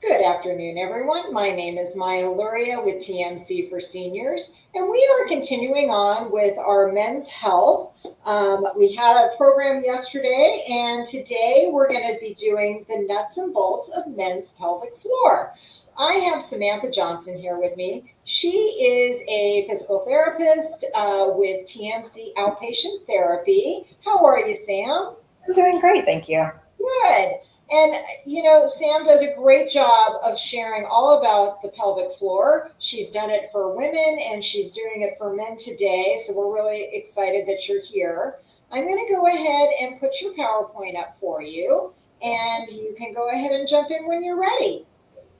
Good afternoon, everyone. My name is Maya Luria with TMC for Seniors, and we are continuing on with our men's health. We had a program yesterday, and today we're going to be doing the nuts and bolts of men's pelvic floor. I have Samantha Johnson here with me. She is a physical therapist with TMC Outpatient Therapy. How are you, Sam? I'm doing great, thank you. Good. And, Sam does a great job of sharing all about the pelvic floor. She's done it for women and she's doing it for men today. So we're really excited that you're here. I'm going to go ahead and put your PowerPoint up for you, and you can go ahead and jump in when you're ready.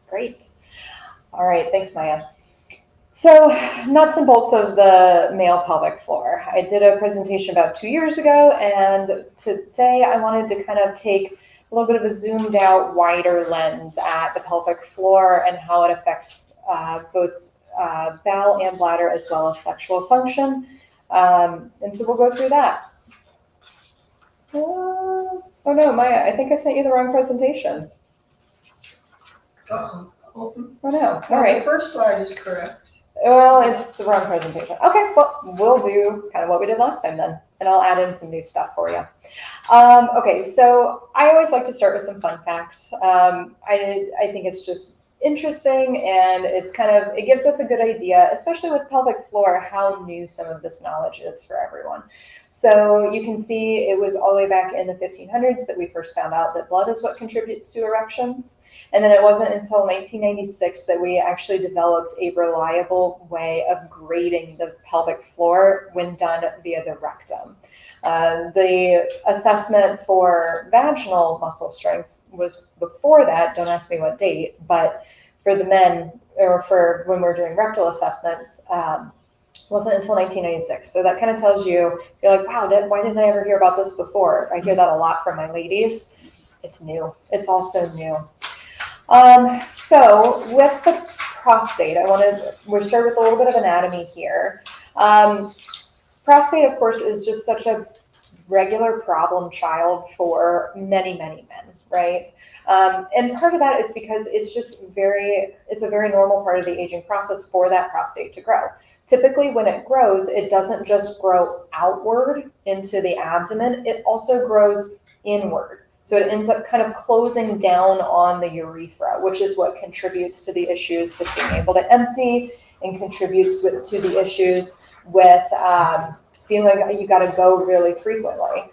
Great. All right, thanks, Maya. So, nuts and bolts of the male pelvic floor. I did a presentation about 2 years ago, and today I wanted to kind of take a little bit of a zoomed out, wider lens at the pelvic floor and how it affects both bowel and bladder as well as sexual function. And so we'll go through that. Oh no, Maya, I think I sent you the wrong presentation. Uh-oh. Oh no, all right. The first slide is correct. Well, it's the wrong presentation. Okay, well, we'll do kind of what we did last time then, and I'll add in some new stuff for you. Okay, so I always like to start with some fun facts. I think it's just interesting, and it gives us a good idea, especially with pelvic floor, how new some of this knowledge is for everyone. So you can see it was all the way back in the 1500s that we first found out that blood is what contributes to erections. And then it wasn't until 1996 that we actually developed a reliable way of grading the pelvic floor when done via the rectum. The assessment for vaginal muscle strength was before that, don't ask me what date, but for the men, or for when we're doing rectal assessments, wasn't until 1996. So that kind of tells you, you're like, wow, why didn't I ever hear about this before? I hear that a lot from my ladies. It's new. It's also new. So with the prostate, we'll start with a little bit of anatomy here. Prostate, of course, is just such a regular problem child for many, many men, right? And part of that is because it's a very normal part of the aging process for that prostate to grow. Typically, when it grows, it doesn't just grow outward into the abdomen, it also grows inward. So it ends up kind of closing down on the urethra, which is what contributes to the issues with being able to empty and contributes to the issues with feeling like you got to go really frequently.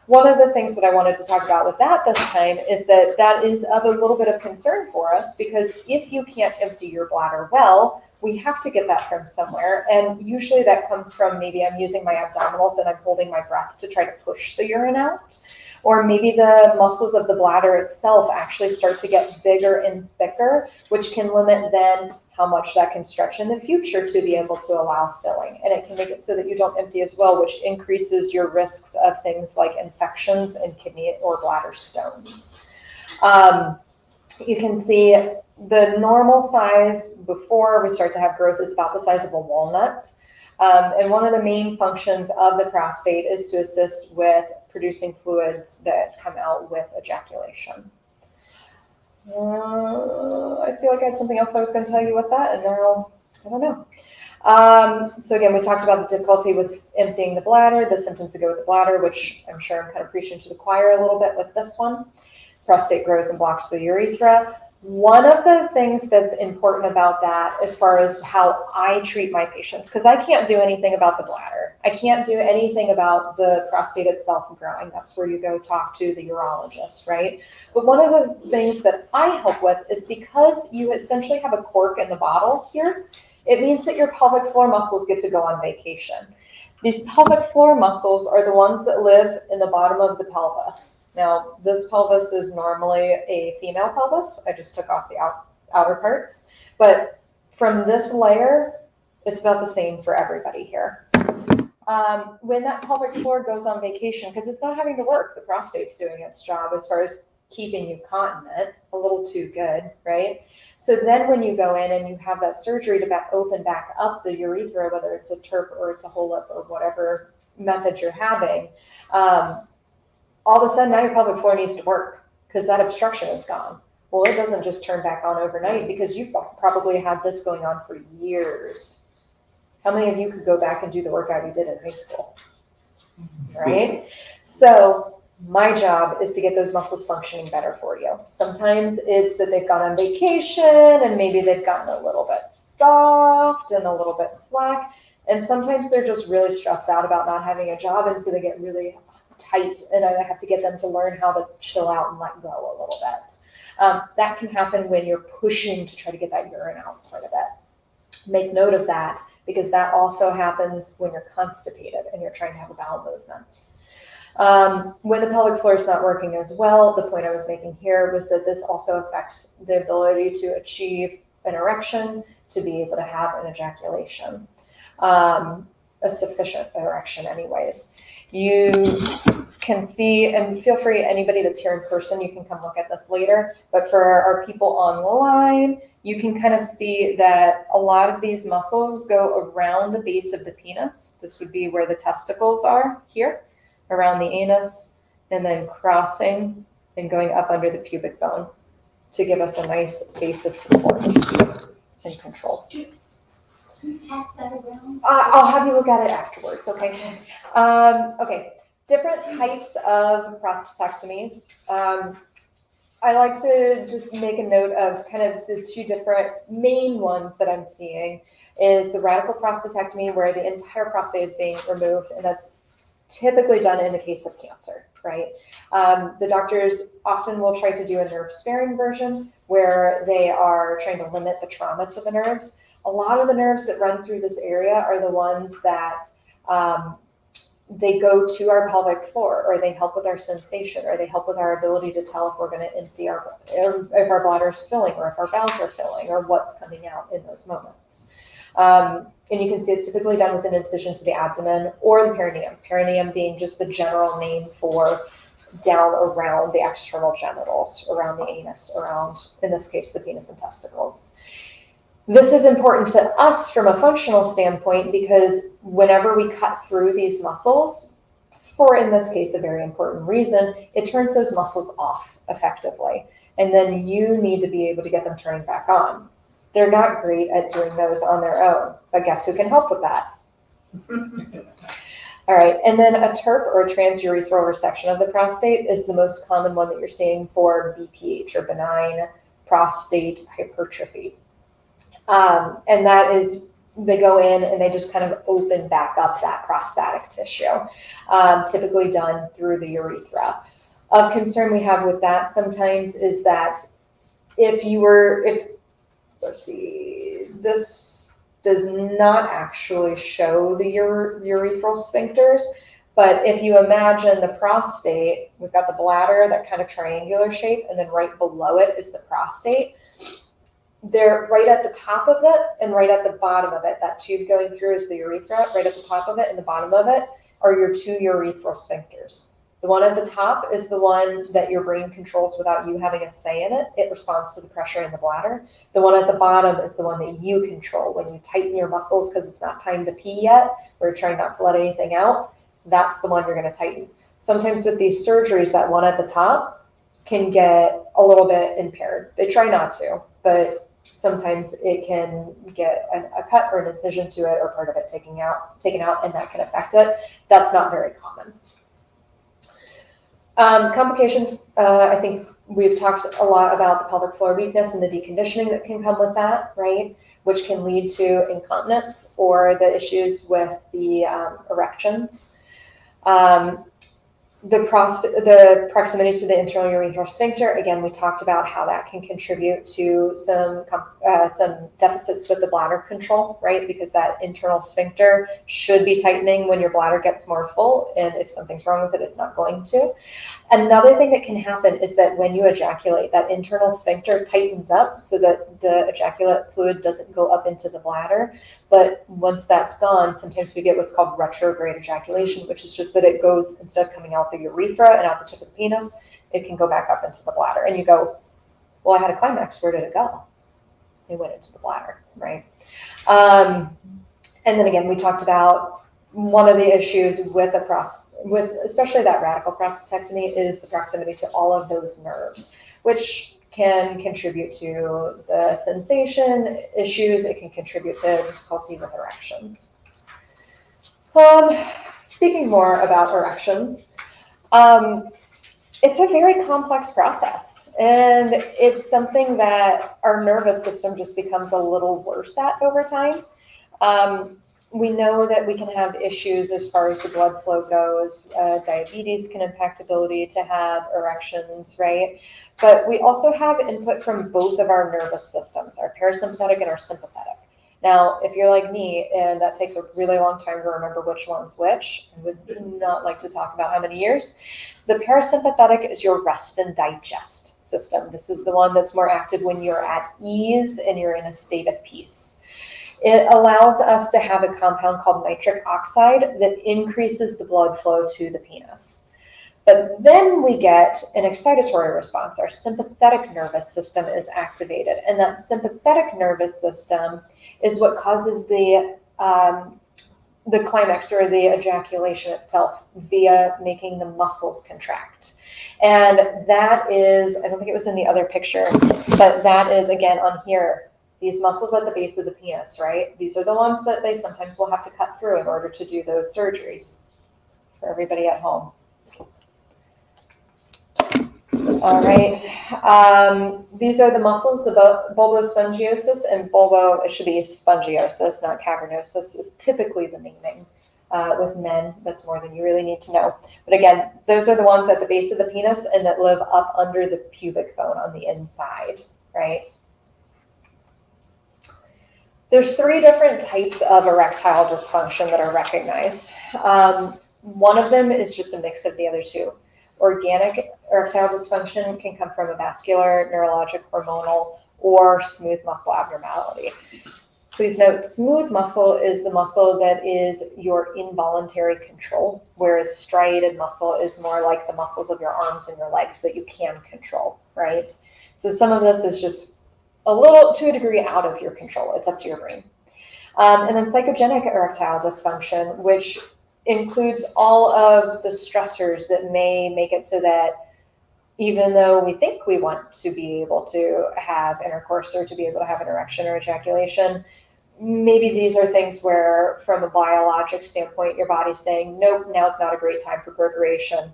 One of the things that I wanted to talk about with that this time is that is of a little bit of concern for us, because if you can't empty your bladder well, we have to get that from somewhere. And usually that comes from maybe I'm using my abdominals and I'm holding my breath to try to push the urine out. Or maybe the muscles of the bladder itself actually start to get bigger and thicker, which can limit then how much that can stretch in the future to be able to allow filling. And it can make it so that you don't empty as well, which increases your risks of things like infections and kidney or bladder stones. You can see the normal size before we start to have growth is about the size of a walnut. And one of the main functions of the prostate is to assist with producing fluids that come out with ejaculation. I feel like I had something else I was going to tell you with that, and now I don't know. So again, we talked about the difficulty with emptying the bladder, the symptoms that go with the bladder, which I'm sure I'm kind of preaching to the choir a little bit with this one. Prostate grows and blocks the urethra. One of the things that's important about that, as far as how I treat my patients, because I can't do anything about the bladder. I can't do anything about the prostate itself growing. That's where you go talk to the urologist, right? But one of the things that I help with is because you essentially have a cork in the bottle here, it means that your pelvic floor muscles get to go on vacation. These pelvic floor muscles are the ones that live in the bottom of the pelvis. Now, this pelvis is normally a female pelvis. I just took off the outer parts. But from this layer, it's about the same for everybody here. When that pelvic floor goes on vacation, because it's not having to work, the prostate's doing its job as far as keeping you continent, a little too good, right? So then when you go in and you have that surgery to open back up the urethra, whether it's a TURP or it's a HOLIP or whatever method you're having, all of a sudden now your pelvic floor needs to work because that obstruction is gone. Well, it doesn't just turn back on overnight because you've probably had this going on for years. How many of you could go back and do the workout you did in high school? Right? So my job is to get those muscles functioning better for you. Sometimes it's that they've gone on vacation and maybe they've gotten a little bit soft and a little bit slack. And sometimes they're just really stressed out about not having a job, and so they get really tight, and I have to get them to learn how to chill out and let go a little bit. That can happen when you're pushing to try to get that urine out part of it. Make note of that, because that also happens when you're constipated and you're trying to have a bowel movement. When the pelvic floor is not working as well, the point I was making here was that this also affects the ability to achieve an erection, to be able to have an ejaculation, a sufficient erection anyways. You can see, and feel free, anybody that's here in person, you can come look at this later, but for our people on the line, you can kind of see that a lot of these muscles go around the base of the penis. This would be where the testicles are here, around the anus, and then crossing and going up under the pubic bone to give us a nice base of support and control. Pass that around. I'll have you look at it afterwards, okay? Okay, different types of prostatectomies. I like to just make a note of kind of the two different main ones that I'm seeing is the radical prostatectomy, where the entire prostate is being removed, and that's typically done in the case of cancer, right? The doctors often will try to do a nerve sparing version where they are trying to limit the trauma to the nerves. A lot of the nerves that run through this area are the ones that they go to our pelvic floor, or they help with our sensation, or they help with our ability to tell if we're going to empty if our bladder is filling, or if our bowels are filling, or what's coming out in those moments. And you can see it's typically done with an incision to the abdomen or the perineum. Perineum being just the general name for down around the external genitals, around the anus, around, in this case, the penis and testicles. This is important to us from a functional standpoint because whenever we cut through these muscles, for in this case a very important reason, it turns those muscles off effectively. And then you need to be able to get them turned back on. They're not great at doing those on their own, but guess who can help with that? All right, and then a TURP, or transurethral resection of the prostate, is the most common one that you're seeing for BPH, or benign prostate hypertrophy. And that is, they go in and they just kind of open back up that prostatic tissue, typically done through the urethra. Of concern we have with that sometimes is that let's see, this does not actually show the urethral sphincters, but if you imagine the prostate, we've got the bladder, that kind of triangular shape, and then right below it is the prostate. They're right at the top of it and right at the bottom of it. That tube going through is the urethra. Right at the top of it and the bottom of it are your two urethral sphincters. The one at the top is the one that your brain controls without you having a say in it. It responds to the pressure in the bladder. The one at the bottom is the one that you control. When you tighten your muscles because it's not time to pee yet, or you're trying not to let anything out, that's the one you're going to tighten. Sometimes with these surgeries, that one at the top can get a little bit impaired. They try not to, but sometimes it can get a cut or an incision to it, or part of it taken out, and that can affect it. That's not very common. Complications, I think we've talked a lot about the pelvic floor weakness and the deconditioning that can come with that, right? Which can lead to incontinence or the issues with the erections. The proximity to the internal urethral sphincter, again, we talked about how that can contribute to some deficits with the bladder control, right? Because that internal sphincter should be tightening when your bladder gets more full, and if something's wrong with it, it's not going to. Another thing that can happen is that when you ejaculate, that internal sphincter tightens up so that the ejaculate fluid doesn't go up into the bladder. But once that's gone, sometimes we get what's called retrograde ejaculation, which is just that it goes, instead of coming out the urethra and out the tip of the penis, it can go back up into the bladder. And you go, well, I had a climax, where did it go? It went into the bladder, right? And then again, we talked about one of the issues with especially that radical prostatectomy is the proximity to all of those nerves, which can contribute to the sensation issues. It can contribute to difficulty with erections. Speaking more about erections, it's a very complex process, and it's something that our nervous system just becomes a little worse at over time. We know that we can have issues as far as the blood flow goes. Diabetes can impact ability to have erections, right? But we also have input from both of our nervous systems, our parasympathetic and our sympathetic. Now, if you're like me, and that takes a really long time to remember which one's which, I would not like to talk about how many years. The parasympathetic is your rest and digest system. This is the one that's more active when you're at ease and you're in a state of peace. It allows us to have a compound called nitric oxide that increases the blood flow to the penis. But then we get an excitatory response. Our sympathetic nervous system is activated, and that sympathetic nervous system is what causes the climax or the ejaculation itself via making the muscles contract. And that is, I don't think it was in the other picture, but that is again on here. These muscles at the base of the penis, right? These are the ones that they sometimes will have to cut through in order to do those surgeries for everybody at home. All right. These are the muscles, the bulbospongiosus and it should be spongiosis, not cavernosus, is typically the naming with men. That's more than you really need to know. But again, those are the ones at the base of the penis and that live up under the pubic bone on the inside, right? There's 3 different types of erectile dysfunction that are recognized. One of them is just a mix of the other 2. Organic erectile dysfunction can come from a vascular, neurologic, hormonal, or smooth muscle abnormality. Please note, smooth muscle is the muscle that is your involuntary control, whereas striated muscle is more like the muscles of your arms and your legs that you can control, right? So some of this is just a little, to a degree, out of your control. It's up to your brain. And then psychogenic erectile dysfunction, which includes all of the stressors that may make it so that even though we think we want to be able to have intercourse or to be able to have an erection or ejaculation, maybe these are things where, from a biologic standpoint, your body's saying, nope, now's not a great time for procreation,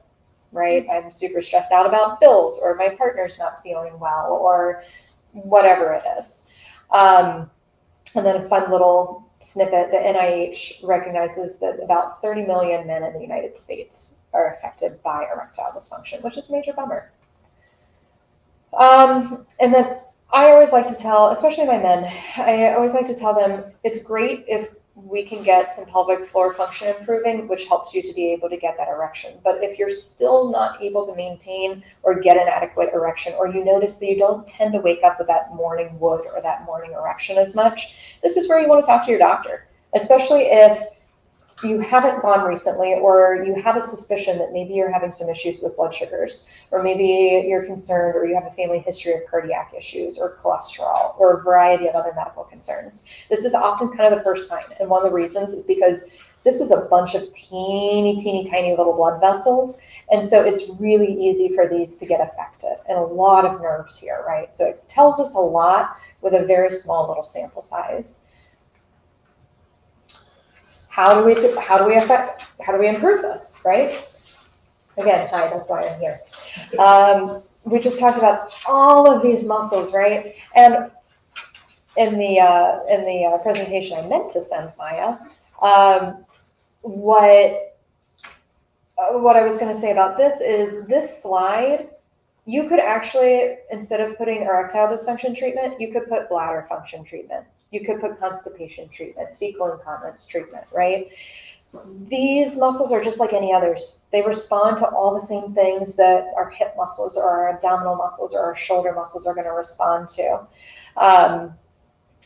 right? I'm super stressed out about bills, or my partner's not feeling well, or whatever it is. And then a fun little snippet, the NIH recognizes that about 30 million men in the United States are affected by erectile dysfunction, which is a major bummer. And then I always like to tell, especially my men, I always like to tell them it's great if we can get some pelvic floor function improving, which helps you to be able to get that erection. But if you're still not able to maintain or get an adequate erection, or you notice that you don't tend to wake up with that morning wood or that morning erection as much, this is where you want to talk to your doctor, especially if you haven't gone recently, or you have a suspicion that maybe you're having some issues with blood sugars, or maybe you're concerned, or you have a family history of cardiac issues or cholesterol or a variety of other medical concerns. This is often kind of the first sign. And one of the reasons is because this is a bunch of teeny tiny little blood vessels. And so it's really easy for these to get affected, and a lot of nerves here, right? So it tells us a lot with a very small little sample size. How do we improve this, right? Again, hi, that's why I'm here. We just talked about all of these muscles, right? And in the presentation I meant to send Maya, what I was going to say about this is this slide, you could actually, instead of putting erectile dysfunction treatment, you could put bladder function treatment. You could put constipation treatment, fecal incontinence treatment, right? These muscles are just like any others. They respond to all the same things that our hip muscles or our abdominal muscles or our shoulder muscles are going to respond to.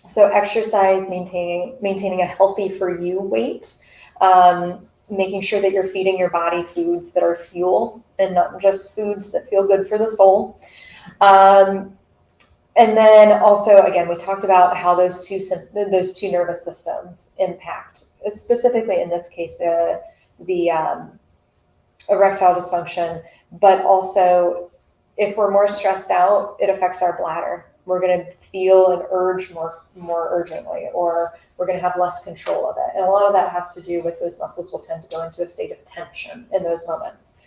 So exercise, maintaining a healthy for you weight, making sure that you're feeding your body foods that are fuel and not just foods that feel good for the soul. And then also, again, we talked about how those two nervous systems impact, specifically in this case, the erectile dysfunction, but also If we're more stressed out, it affects our bladder. We're going to feel an urge more urgently, or we're going to have less control of it. And a lot of that has to do with those muscles will tend to go into a state of tension in those moments.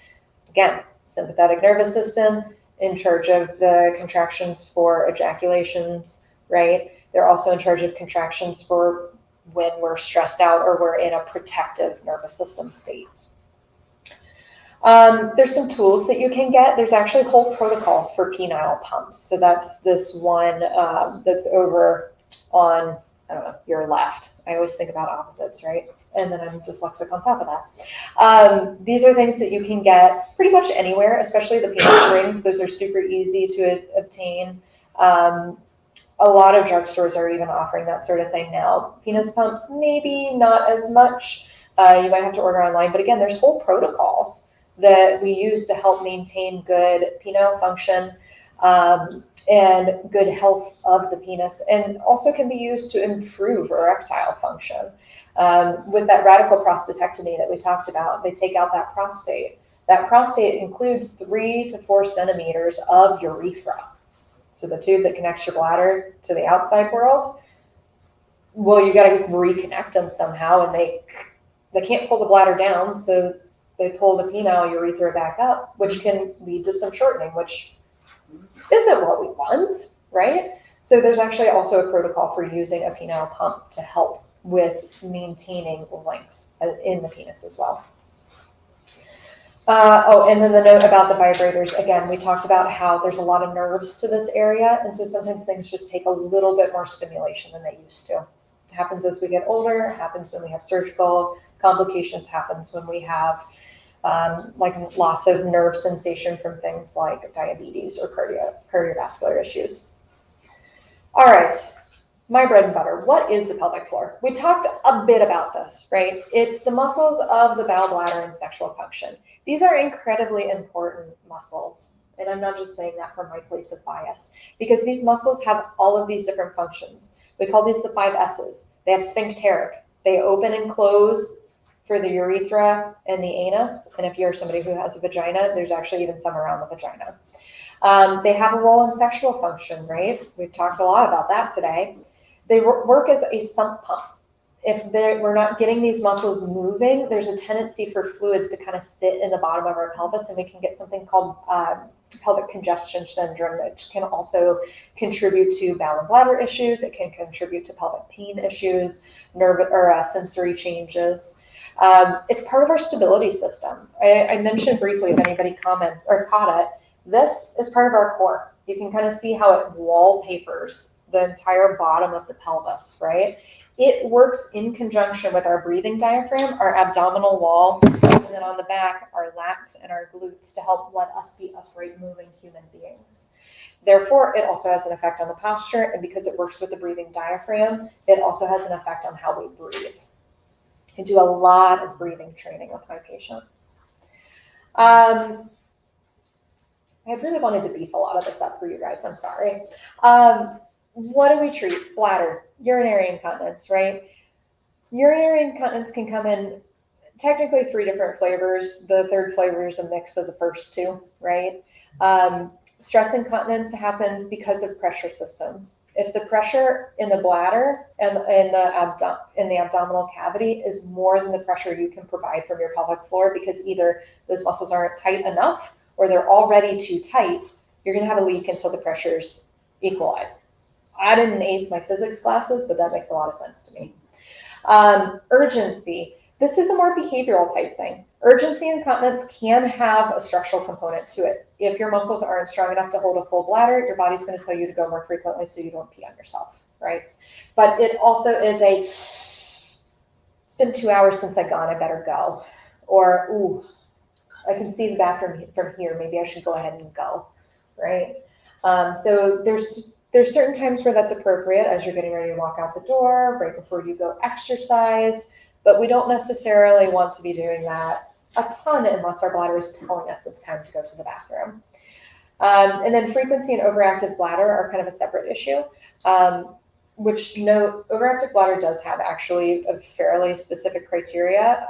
Again, sympathetic nervous system in charge of the contractions for ejaculations, right? They're also in charge of contractions for when we're stressed out or we're in a protective nervous system state. There's some tools that you can get. There's actually whole protocols for penile pumps. So that's this one that's over on, I don't know, your left. I always think about opposites, right? And then I'm dyslexic on top of that. These are things that you can get pretty much anywhere, especially the penis rings. Those are super easy to obtain. A lot of drugstores are even offering that sort of thing now. Penis pumps, maybe not as much. You might have to order online, but again, there's whole protocols that we use to help maintain good penile function and good health of the penis, and also can be used to improve erectile function. With that radical prostatectomy that we talked about, they take out that prostate. That prostate includes 3 to 4 centimeters of urethra. So the tube that connects your bladder to the outside world, well, you got to reconnect them somehow, and they can't pull the bladder down, so they pull the penile urethra back up, which can lead to some shortening, which isn't what we want, right? So there's actually also a protocol for using a penile pump to help with maintaining length in the penis as well. And then the note about the vibrators. Again, we talked about how there's a lot of nerves to this area, and so sometimes things just take a little bit more stimulation than they used to. It happens as we get older, it happens when we have surgical complications, happens when we have like loss of nerve sensation from things like diabetes or cardiovascular issues. All right, my bread and butter. What is the pelvic floor? We talked a bit about this, right? It's the muscles of the bowel, bladder, and sexual function. These are incredibly important muscles. And I'm not just saying that from my place of bias, because these muscles have all of these different functions. We call these the 5 S's. They have sphincteric. They open and close for the urethra and the anus. And if you're somebody who has a vagina, there's actually even some around the vagina. They have a role in sexual function, right? We've talked a lot about that today. They work as a sump pump. If we're not getting these muscles moving, there's a tendency for fluids to kind of sit in the bottom of our pelvis, and we can get something called pelvic congestion syndrome, which can also contribute to bowel and bladder issues. It can contribute to pelvic pain issues, nerve or sensory changes. It's part of our stability system. I mentioned briefly, if anybody commented or caught it, this is part of our core. You can kind of see how it wallpapers the entire bottom of the pelvis, right? It works in conjunction with our breathing diaphragm, our abdominal wall, and then on the back, our lats and our glutes to help let us be upright moving human beings. Therefore, it also has an effect on the posture, and because it works with the breathing diaphragm, it also has an effect on how we breathe. I do a lot of breathing training with my patients. I really wanted to beef a lot of this up for you guys, I'm sorry. What do we treat? Bladder, urinary incontinence, right? Urinary incontinence can come in technically 3 different flavors. The third flavor is a mix of the first 2, right? Stress incontinence happens because of pressure systems. If the pressure in the bladder and in the abdominal cavity is more than the pressure you can provide from your pelvic floor, because either those muscles aren't tight enough or they're already too tight, you're going to have a leak until the pressures equalize. I didn't ace my physics classes, but that makes a lot of sense to me. Urgency. This is a more behavioral type thing. Urgency incontinence can have a structural component to it. If your muscles aren't strong enough to hold a full bladder, your body's going to tell you to go more frequently so you don't pee on yourself, right? But it also is it's been 2 hours since I've gone, I better go. Or, ooh, I can see the bathroom from here, maybe I should go ahead and go, right? So there's certain times where that's appropriate as you're getting ready to walk out the door, right before you go exercise, but we don't necessarily want to be doing that a ton unless our bladder is telling us it's time to go to the bathroom. And then frequency and overactive bladder are kind of a separate issue, which overactive bladder does have actually a fairly specific criteria.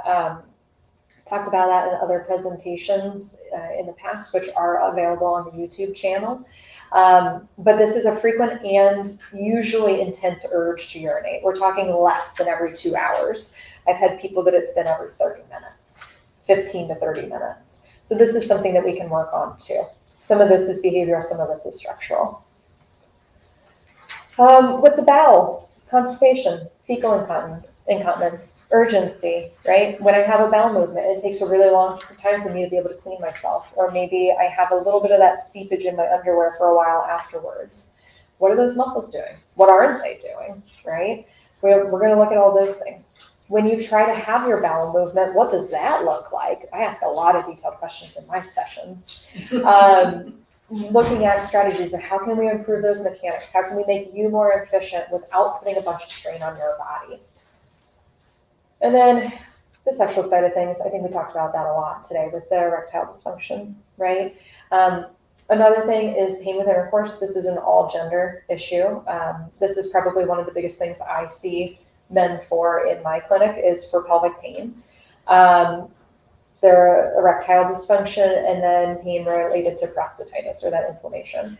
Talked about that in other presentations in the past, which are available on the YouTube channel. But this is a frequent and usually intense urge to urinate. We're talking less than every 2 hours. I've had people that it's been every 30 minutes, 15 to 30 minutes. So this is something that we can work on too. Some of this is behavioral, some of this is structural. With the bowel, constipation, fecal incontinence, urgency, right? When I have a bowel movement, it takes a really long time for me to be able to clean myself, or maybe I have a little bit of that seepage in my underwear for a while afterwards. What are those muscles doing? What aren't they doing, right? We're going to look at all those things. When you try to have your bowel movement, what does that look like? I ask a lot of detailed questions in my sessions. Looking at strategies of how can we improve those mechanics? How can we make you more efficient without putting a bunch of strain on your body? And then the sexual side of things, I think we talked about that a lot today with the erectile dysfunction, right? Another thing is pain with intercourse. This is an all gender issue. This is probably one of the biggest things I see men for in my clinic is for pelvic pain. Their erectile dysfunction, and then pain related to prostatitis or that inflammation.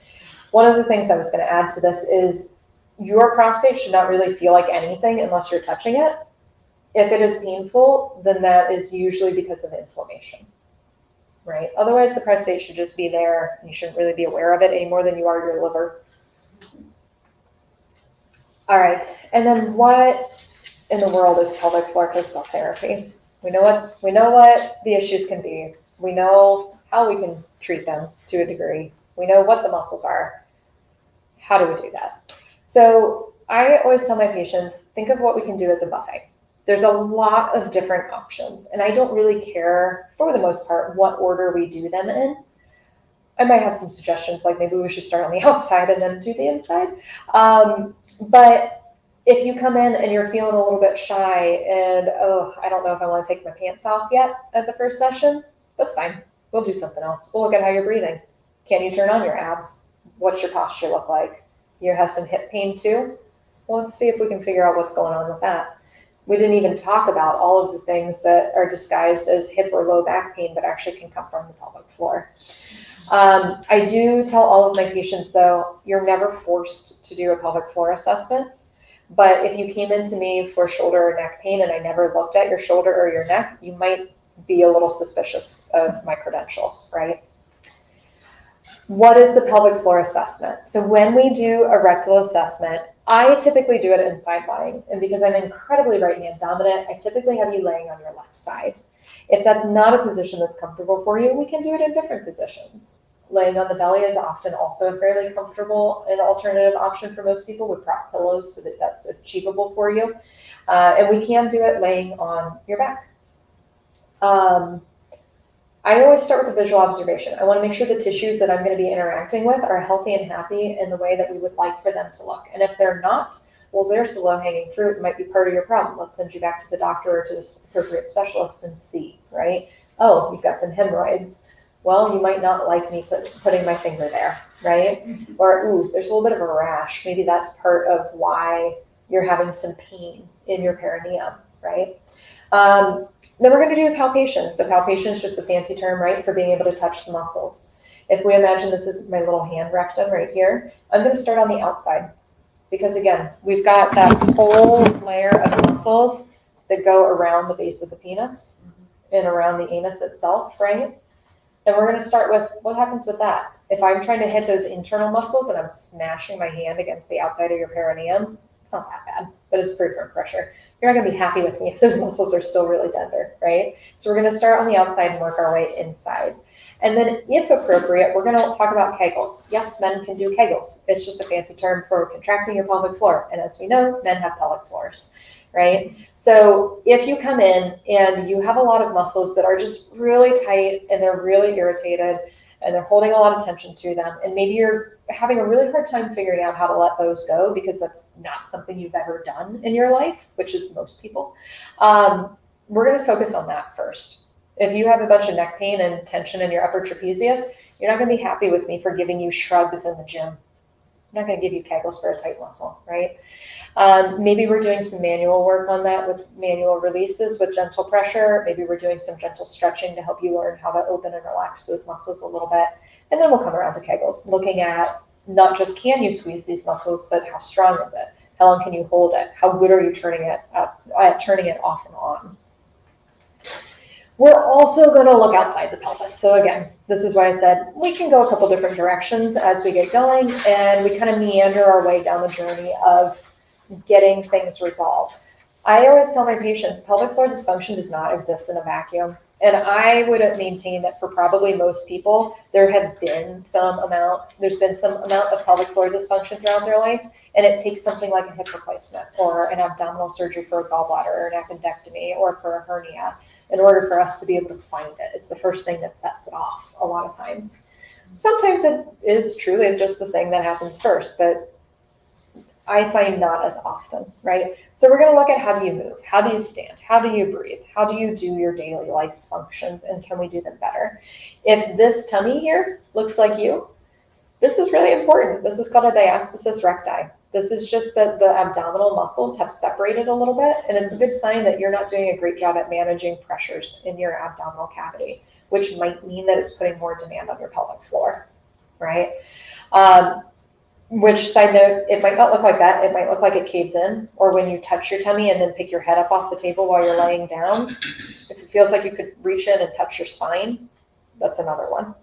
One of the things I was going to add to this is your prostate should not really feel like anything unless you're touching it. If it is painful, then that is usually because of inflammation, right? Otherwise, the prostate should just be there, and you shouldn't really be aware of it any more than you are your liver. All right, and then what in the world is pelvic floor physical therapy? We know what the issues can be. We know how we can treat them to a degree. We know what the muscles are. How do we do that? So I always tell my patients, think of what we can do as a buffet. There's a lot of different options, and I don't really care, for the most part, what order we do them in. I might have some suggestions, like maybe we should start on the outside and then do the inside. But if you come in and you're feeling a little bit shy and, oh, I don't know if I want to take my pants off yet at the first session, that's fine. We'll do something else. We'll look at how you're breathing. Can you turn on your abs? What's your posture look like? You have some hip pain too? Well, let's see if we can figure out what's going on with that. We didn't even talk about all of the things that are disguised as hip or low back pain, but actually can come from the pelvic floor. I do tell all of my patients, though, you're never forced to do a pelvic floor assessment. But if you came into me for shoulder or neck pain and I never looked at your shoulder or your neck, you might be a little suspicious of my credentials, right? What is the pelvic floor assessment? So when we do a rectal assessment, I typically do it inside lying. And because I'm incredibly right hand dominant, I typically have you laying on your left side. If that's not a position that's comfortable for you, we can do it in different positions. Laying on the belly is often also a fairly comfortable and alternative option for most people with prop pillows, so that that's achievable for you. And we can do it laying on your back. I always start with a visual observation. I want to make sure the tissues that I'm going to be interacting with are healthy and happy in the way that we would like for them to look. And if they're not, well, there's the low-hanging fruit. It might be part of your problem. Let's send you back to the doctor or to the appropriate specialist and see, right? Oh, you've got some hemorrhoids. Well, you might not like me putting my finger there, right? Mm-hmm. Or, ooh, there's a little bit of a rash. Maybe that's part of why you're having some pain in your perineum, right? Then we're going to do a palpation. So palpation is just a fancy term, right, for being able to touch the muscles. If we imagine this is my little hand rectum right here, I'm going to start on the outside. Because again, we've got that whole layer of muscles that go around the base of the penis and around the anus itself, right? And we're going to start with what happens with that. If I'm trying to hit those internal muscles and I'm smashing my hand against the outside of your perineum, it's not that bad, but it's peripheral pressure. You're not going to be happy with me if those muscles are still really tender, right? So we're going to start on the outside and work our way inside. And then if appropriate, we're going to talk about Kegels. Yes, men can do Kegels. It's just a fancy term for contracting your pelvic floor. And as we know, men have pelvic floors, right? So if you come in and you have a lot of muscles that are just really tight and they're really irritated and they're holding a lot of tension to them, and maybe you're having a really hard time figuring out how to let those go because that's not something you've ever done in your life, which is most people, we're going to focus on that first. If you have a bunch of neck pain and tension in your upper trapezius, you're not going to be happy with me for giving you shrugs in the gym. I'm not going to give you Kegels for a tight muscle, right? Maybe we're doing some manual work on that with manual releases with gentle pressure. Maybe we're doing some gentle stretching to help you learn how to open and relax those muscles a little bit. And then we'll come around to Kegels, looking at not just can you squeeze these muscles, but how strong is it? How long can you hold it? How good are you turning it off and on? We're also going to look outside the pelvis. So again, this is why I said we can go a couple different directions as we get going, and we kind of meander our way down the journey of getting things resolved. I always tell my patients pelvic floor dysfunction does not exist in a vacuum. And I would maintain that for probably most people, there's been some amount of pelvic floor dysfunction throughout their life. And it takes something like a hip replacement or an abdominal surgery for a gallbladder or an appendectomy or for a hernia in order for us to be able to find it. It's the first thing that sets it off a lot of times. Sometimes it is truly just the thing that happens first, but I find not as often, right? So we're going to look at how do you move? How do you stand? How do you breathe? How do you do your daily life functions? And can we do them better? If this tummy here looks like you, this is really important. This is called a diastasis recti. This is just that the abdominal muscles have separated a little bit, and it's a good sign that you're not doing a great job at managing pressures in your abdominal cavity, which might mean that it's putting more demand on your pelvic floor, right? Which, side note, it might not look like that. It might look like it caves in, or when you touch your tummy and then pick your head up off the table while you're laying down. If it feels like you could reach in and touch your spine, that's another one.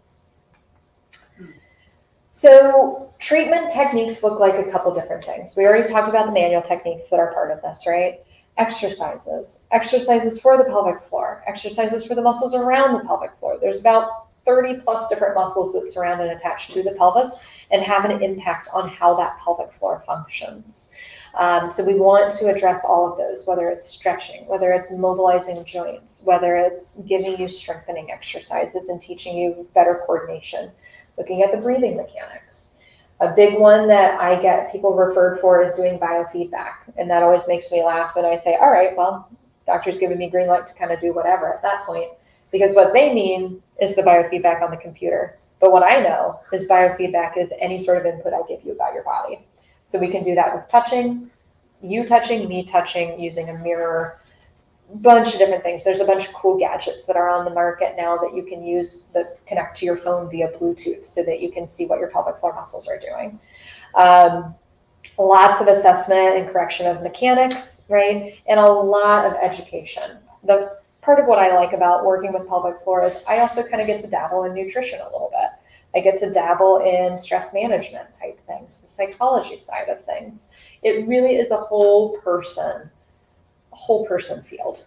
So treatment techniques look like a couple different things. We already talked about the manual techniques that are part of this, right? Exercises for the pelvic floor, exercises for the muscles around the pelvic floor. There's about 30 plus different muscles that surround and attach to the pelvis and have an impact on how that pelvic floor functions. So we want to address all of those, whether it's stretching, whether it's mobilizing joints, whether it's giving you strengthening exercises and teaching you better coordination, looking at the breathing mechanics. A big one that I get people referred for is doing biofeedback. And that always makes me laugh when I say, all right, well, doctor's giving me green light to kind of do whatever at that point. Because what they mean is the biofeedback on the computer. But what I know is biofeedback is any sort of input I give you about your body. So we can do that with touching, you touching, me touching, using a mirror, bunch of different things. There's a bunch of cool gadgets that are on the market now that you can use that connect to your phone via Bluetooth so that you can see what your pelvic floor muscles are doing. Lots of assessment and correction of mechanics, right? And a lot of education. The part of what I like about working with pelvic floor is I also kind of get to dabble in nutrition a little bit. I get to dabble in stress management type things, the psychology side of things. It really is a whole person field,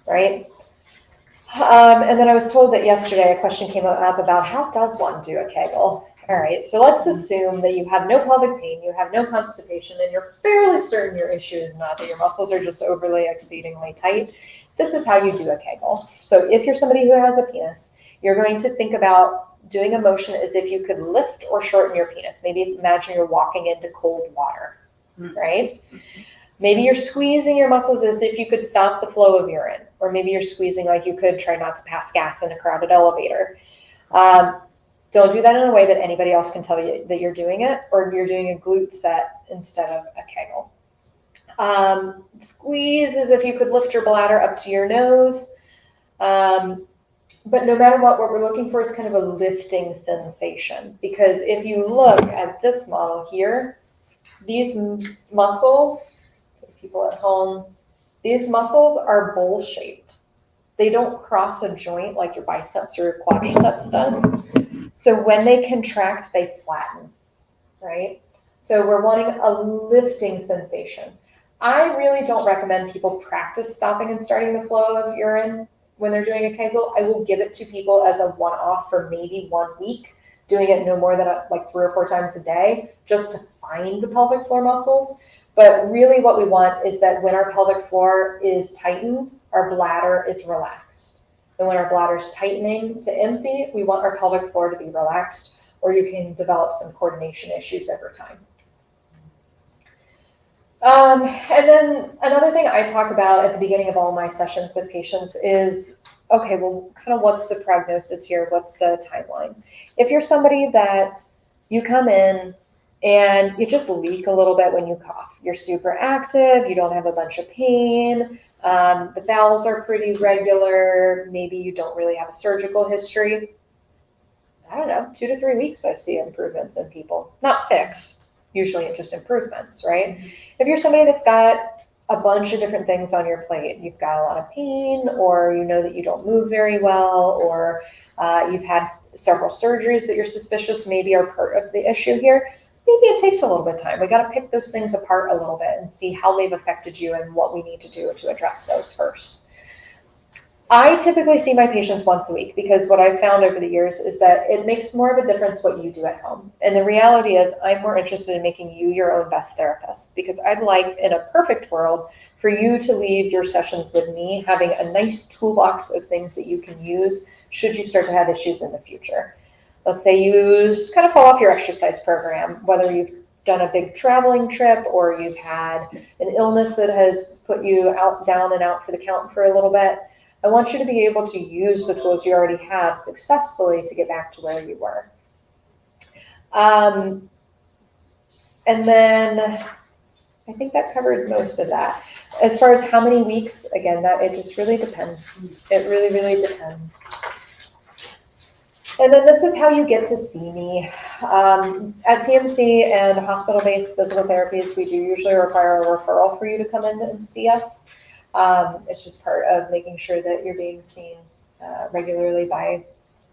right? And then I was told that yesterday a question came up about how does one do a Kegel? All right, so let's assume that you have no pelvic pain, you have no constipation, and you're fairly certain your issue is not that your muscles are just overly exceedingly tight. This is how you do a Kegel. So if you're somebody who has a penis, you're going to think about doing a motion as if you could lift or shorten your penis. Maybe imagine you're walking into cold water, right? Maybe you're squeezing your muscles as if you could stop the flow of urine, or maybe you're squeezing like you could try not to pass gas in a crowded elevator. Don't do that in a way that anybody else can tell you that you're doing it, or you're doing a glute set instead of a Kegel. Squeeze as if you could lift your bladder up to your nose. But no matter what we're looking for is kind of a lifting sensation. Because if you look at this model here, these muscles, people at home, these muscles are bowl shaped. They don't cross a joint like your biceps or your quadriceps does. So when they contract, they flatten, right? So we're wanting a lifting sensation. I really don't recommend people practice stopping and starting the flow of urine when they're doing a Kegel. I will give it to people as a one-off for maybe 1 week, doing it no more than like 3 or 4 times a day, just to find the pelvic floor muscles. But really what we want is that when our pelvic floor is tightened, our bladder is relaxed. And when our bladder is tightening to empty, we want our pelvic floor to be relaxed, or you can develop some coordination issues over time. And then another thing I talk about at the beginning of all my sessions with patients is, okay, well, kind of what's the prognosis here? What's the timeline? If you're somebody that You come in and you just leak a little bit when you cough. You're super active. You don't have a bunch of pain. The bowels are pretty regular. Maybe you don't really have a surgical history. I don't know, 2 to 3 weeks, I see improvements in people. Not fixed, usually it's just improvements, right? If you're somebody that's got a bunch of different things on your plate, you've got a lot of pain, or you know that you don't move very well, or you've had several surgeries that you're suspicious maybe are part of the issue here, maybe it takes a little bit of time. We got to pick those things apart a little bit and see how they've affected you and what we need to do to address those first. I typically see my patients once a week because what I've found over the years is that it makes more of a difference what you do at home. And the reality is I'm more interested in making you your own best therapist because I'd like, in a perfect world, for you to leave your sessions with me having a nice toolbox of things that you can use should you start to have issues in the future. Let's say you kind of fall off your exercise program, whether you've done a big traveling trip or you've had an illness that has put you down and out for the count for a little bit. I want you to be able to use the tools you already have successfully to get back to where you were. And then I think that covered most of that. As far as how many weeks, again, it just really depends. It really, really depends. And then this is how you get to see me. At TMC and hospital-based physical therapies, we do usually require a referral for you to come in and see us. It's just part of making sure that you're being seen regularly by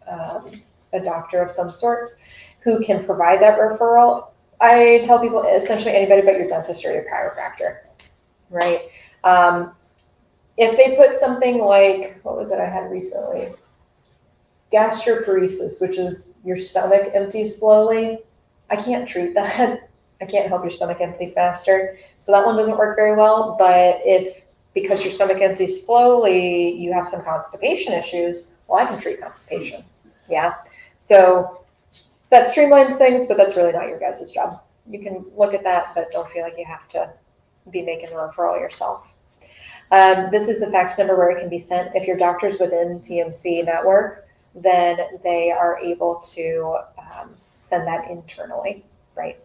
a doctor of some sort who can provide that referral. I tell people essentially anybody but your dentist or your chiropractor, right? If they put something like, what was it I had recently? Gastroparesis, which is your stomach empties slowly. I can't treat that. I can't help your stomach empty faster. So that one doesn't work very well. But because your stomach empties slowly, you have some constipation issues, well, I can treat constipation. Yeah. So that streamlines things, but that's really not your guys' job. You can look at that, but don't feel like you have to be making the referral yourself. This is the fax number where it can be sent. If your doctor's within TMC network, then they are able to send that internally, right?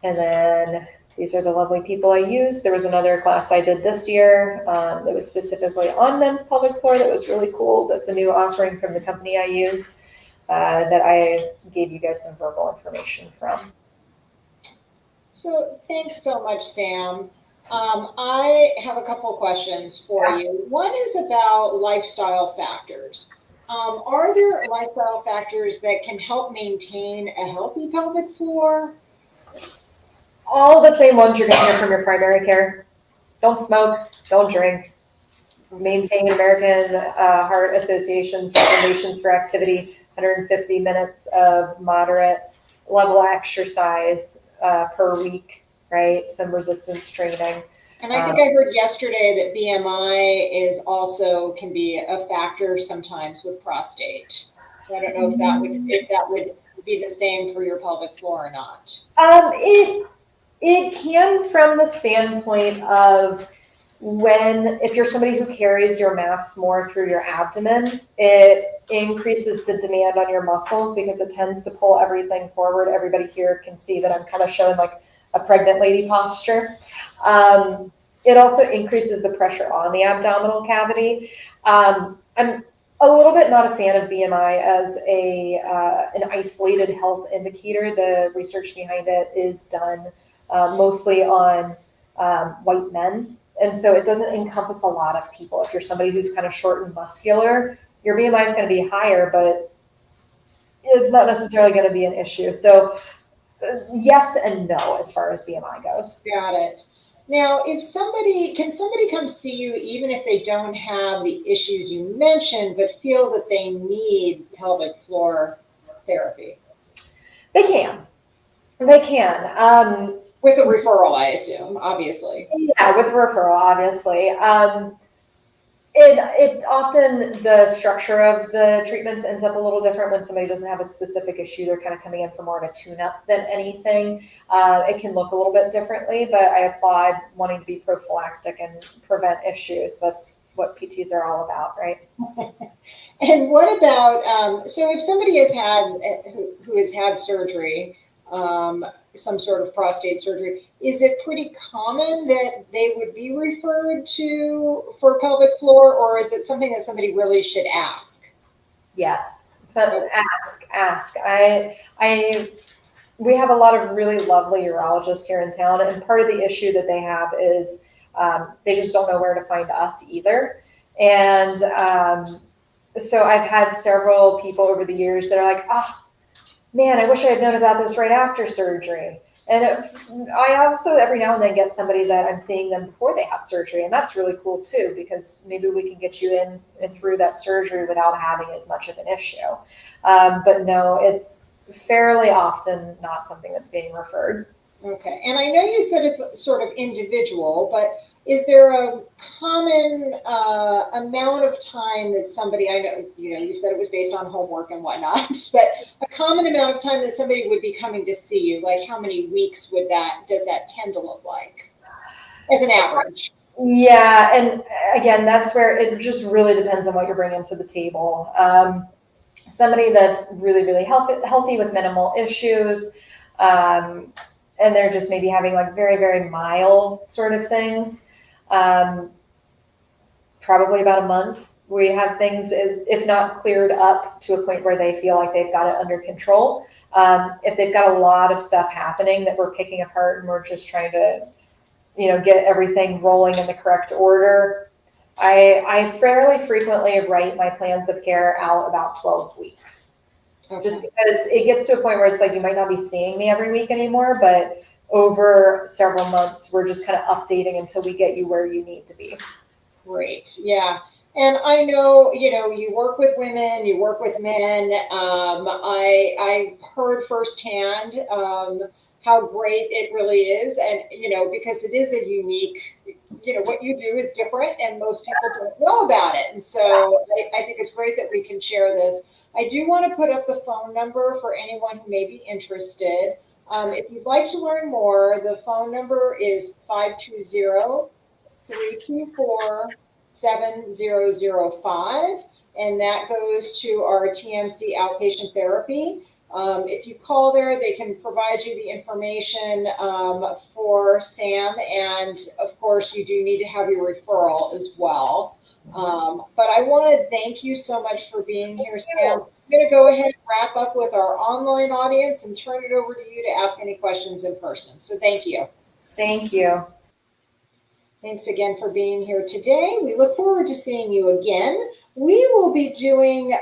And then these are the lovely people I use. There was another class I did this year that was specifically on men's pelvic floor that was really cool. That's a new offering from the company I use that I gave you guys some verbal information from. So thanks so much, Sam. I have a couple questions for you. One is about lifestyle factors. Are there lifestyle factors that can help maintain a healthy pelvic floor? All the same ones you're going to hear from your primary care. Don't smoke, don't drink, maintain American Heart Association's recommendations for activity, 150 minutes of moderate level exercise per week, right? Some resistance training. And I think I heard yesterday that BMI is also can be a factor sometimes with prostate. So I don't know if that would be the same for your pelvic floor or not. It can, from the standpoint of if you're somebody who carries your mass more through your abdomen, it increases the demand on your muscles because it tends to pull everything forward. Everybody here can see that I'm kind of showing like a pregnant lady posture. It also increases the pressure on the abdominal cavity. I'm a little bit not a fan of BMI as an isolated health indicator. The research behind it is done mostly on white men. And so it doesn't encompass a lot of people. If you're somebody who's kind of short and muscular, your BMI is going to be higher, but it's not necessarily going to be an issue. So yes and no as far as BMI goes. Got it. Now, can somebody come see you even if they don't have the issues you mentioned, but feel that they need pelvic floor therapy? They can. With a referral, I assume, obviously. Yeah, with referral, obviously. It often, the structure of the treatments ends up a little different when somebody doesn't have a specific issue. They're kind of coming in for more of a tune-up than anything. It can look a little bit differently, but I applaud wanting to be prophylactic and prevent issues. That's what PTs are all about, right? And what about, so if somebody has had, who has had surgery, some sort of prostate surgery, is it pretty common that they would be referred to for pelvic floor, or is it something that somebody really should ask? Yes. So ask. We have a lot of really lovely urologists here in town, and part of the issue that they have is they just don't know where to find us either. And so I've had several people over the years that are like, oh, man, I wish I had known about this right after surgery. And I also every now and then get somebody that I'm seeing them before they have surgery, and that's really cool too, because maybe we can get you in and through that surgery without having as much of an issue. But no, it's fairly often not something that's being referred. Okay, and I know you said it's sort of individual, but is there a common amount of time that somebody, I know, you said it was based on homework and whatnot, but a common amount of time that somebody would be coming to see you, like how many weeks does that tend to look like as an average? Yeah, and again, that's where it just really depends on what you're bringing to the table. Somebody that's really, really healthy with minimal issues, and they're just maybe having like very, very mild sort of things. Probably about a month. We have things, if not cleared up to a point where they feel like they've got it under control. If they've got a lot of stuff happening that we're picking apart and we're just trying to, get everything rolling in the correct order, I fairly frequently write my plans of care out about 12 weeks. Okay. Just because it gets to a point where it's like you might not be seeing me every week anymore, but over several months, we're just kind of updating until we get you where you need to be. Great. Yeah. And I know, you work with women, you work with men. I heard firsthand how great it really is. And, because it is a unique, what you do is different and most people don't know about it. And so I think it's great that we can share this. I do want to put up the phone number for anyone who may be interested. If you'd like to learn more, the phone number is 520-324-7005, and that goes to our TMC Outpatient Therapy. If you call there, they can provide you the information for Sam, and of course, you do need to have your referral as well. But I want to thank you so much for being here, Sam. I'm going to go ahead and wrap up with our online audience and turn it over to you to ask any questions in person. So thank you. Thank you. Thanks again for being here today. We look forward to seeing you again. We will be doing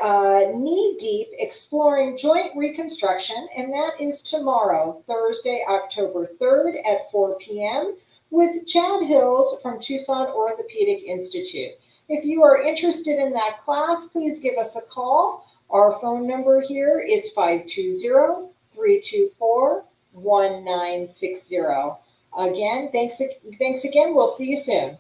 Knee Deep Exploring Joint Reconstruction, and that is tomorrow, Thursday, October 3rd at 4 p.m. with Chad Hills from Tucson Orthopedic Institute. If you are interested in that class, please give us a call. Our phone number here is 520-324-1960. Again, thanks again. We'll see you soon.